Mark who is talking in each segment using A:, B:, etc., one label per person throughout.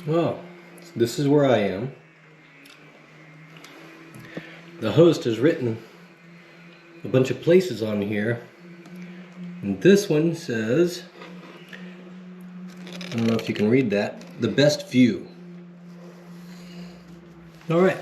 A: Well, this is where I am. The host has written a bunch of places on here, and this one says, I don't know if you can read that, the best view. All right.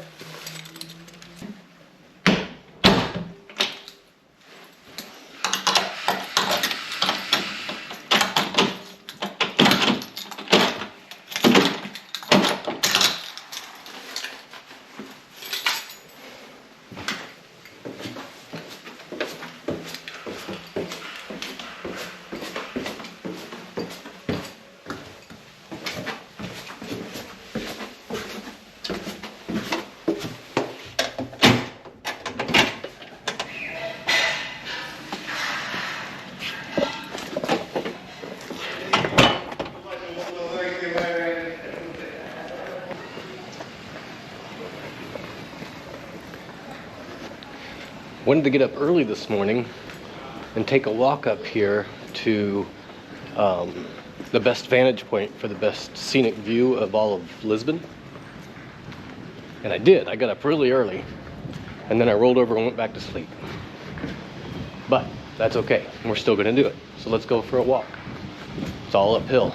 A: Wanted to get up early this morning and take a walk up here to the best vantage point for the best scenic view of all of Lisbon. And I did. I got up really early and then I rolled over and went back to sleep. But that's okay. We're still going to do it. So let's go for a walk. It's all uphill.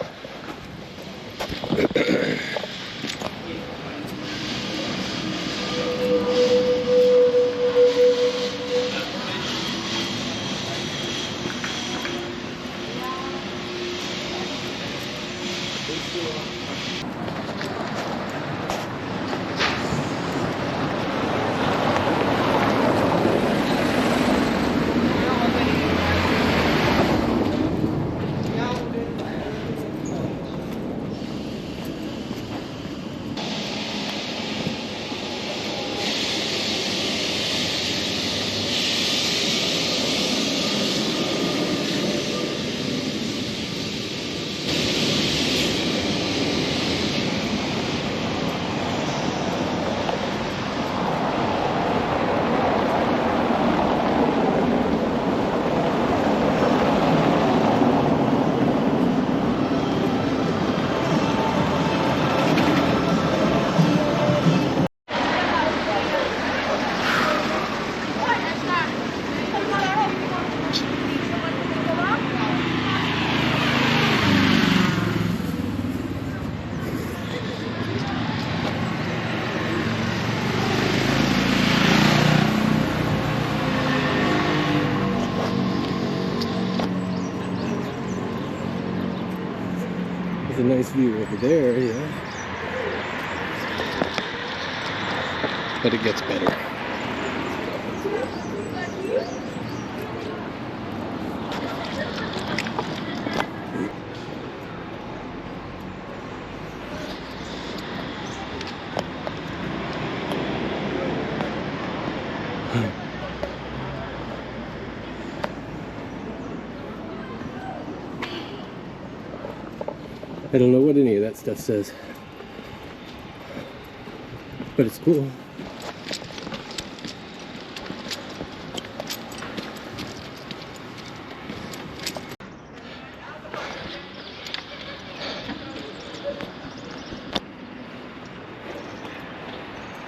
A: There's a nice view over there, yeah. But it gets better. I don't know what any of that stuff says, but it's cool.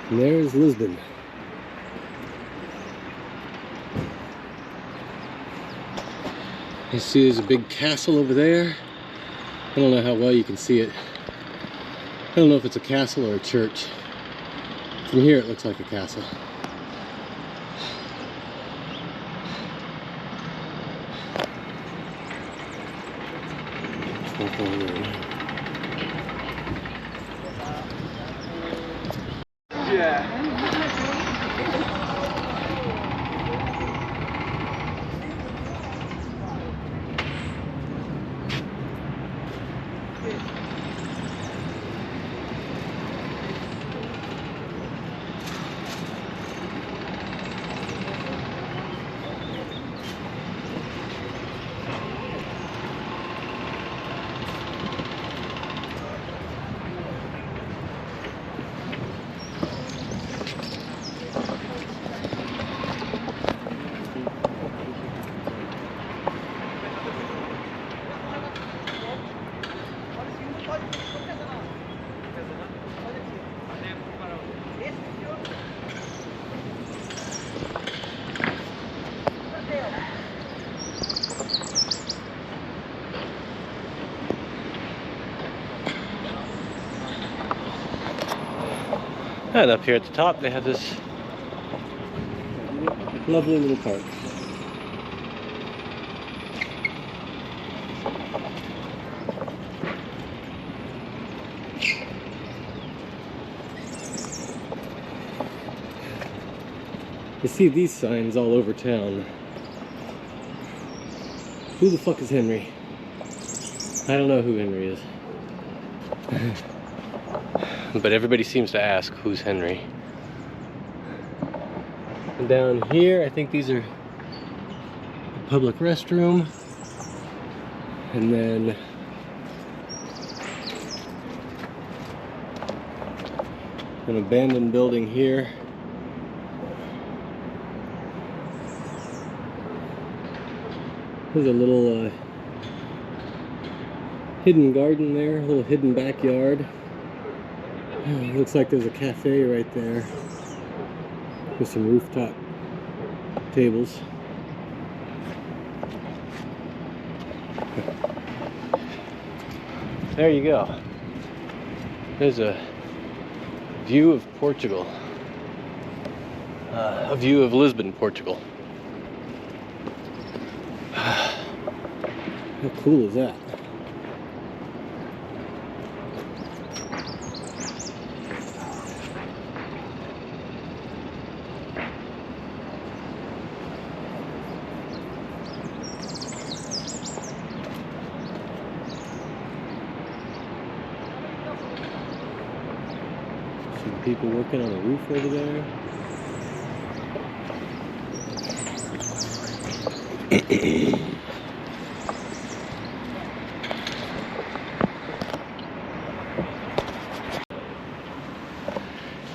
A: And there's Lisbon. You see there's a big castle over there. I don't know how well you can see it. I don't know if it's a castle or a church. From here it looks like a castle.
B: Yeah.
A: And up here at the top, they have this lovely little park. You see these signs all over town. Who the fuck is Henry? I don't know who Henry is. But everybody seems to ask, who's Henry? And down here, I think these are a public restroom. And then an abandoned building here. There's a little hidden garden there, a little hidden backyard. Looks like there's a cafe right there with some rooftop tables. There you go. There's a view of Portugal. A view of Lisbon, Portugal. How cool is that? Some people working on a roof over there.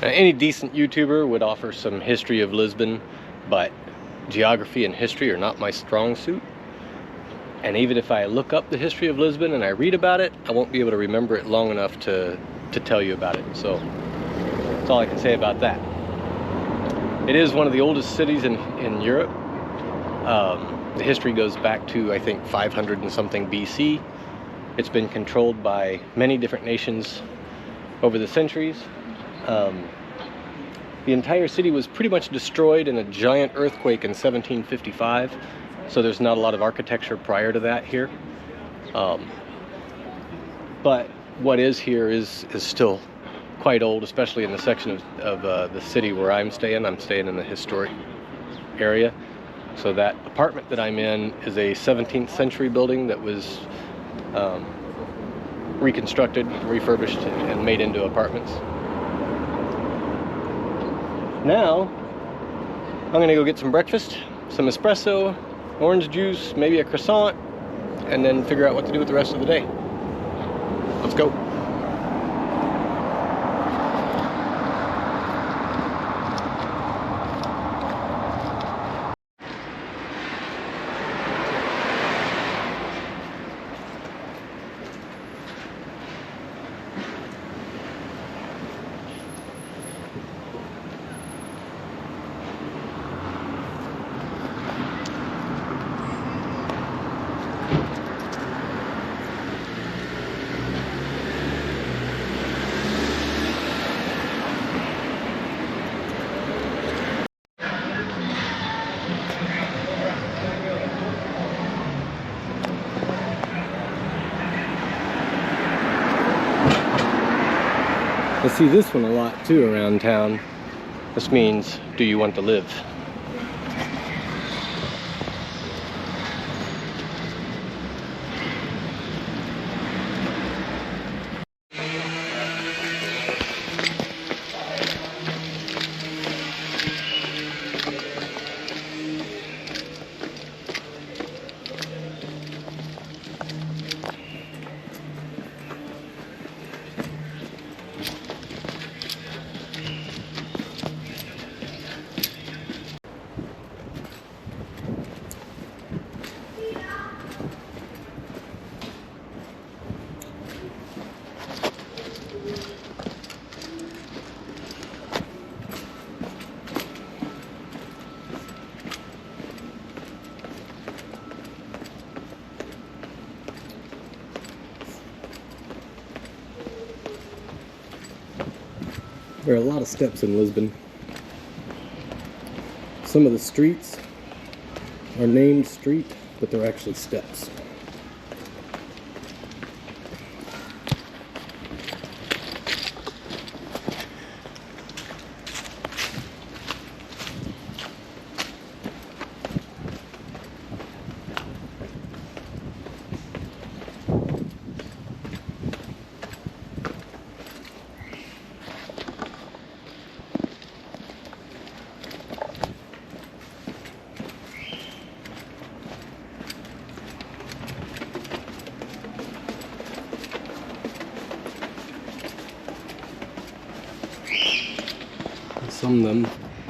A: Now, any decent YouTuber would offer some history of Lisbon, but geography and history are not my strong suit. And even if I look up the history of Lisbon and I read about it, I won't be able to remember it long enough to tell you about it. So that's all I can say about that. It is one of the oldest cities in Europe. The history goes back to, I think, 500 and something BC. It's been controlled by many different nations over the centuries. The entire city was pretty much destroyed in a giant earthquake in 1755, so there's not a lot of architecture prior to that here. But what is here is still quite old, especially in the section of the city where I'm staying. I'm staying in the historic area. So that apartment that I'm in is a 17th century building that was reconstructed, refurbished, and made into apartments. Now, I'm gonna go get some breakfast, some espresso, orange juice, maybe a croissant, and then figure out what to do with the rest of the day. Let's go. I see this one a lot too around town. This means, do you want to live? There are a lot of steps in Lisbon. Some of the streets are named street, but they're actually steps.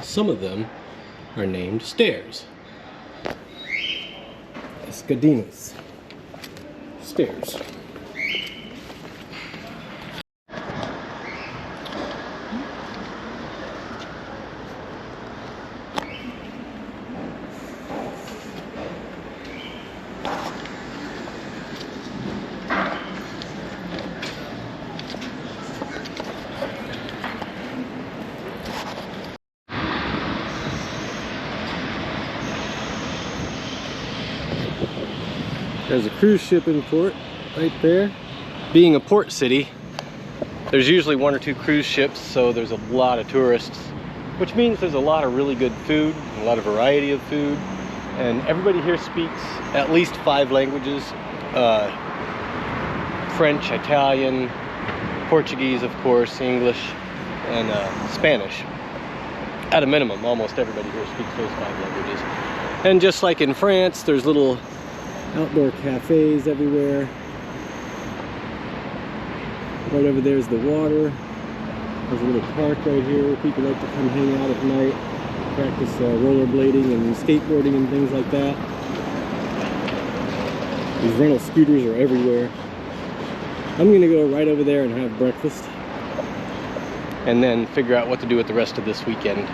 A: Some of them are named stairs. Escadinas. Stairs. There's a cruise ship in port right there. Being a port city, there's usually 1 or 2 cruise ships, so there's a lot of tourists, which means there's a lot of really good food, a lot of variety of food, and everybody here speaks at least 5 languages. French, Italian, Portuguese, of course, English, and Spanish. At a minimum, almost everybody here speaks those 5 languages. And just like in France, there's little outdoor cafes everywhere. Right over there's the water. There's a little park right here where people like to come hang out at night, practice rollerblading and skateboarding and things like that. These rental scooters are everywhere. I'm gonna go right over there and have breakfast, and then figure out what to do with the rest of this weekend.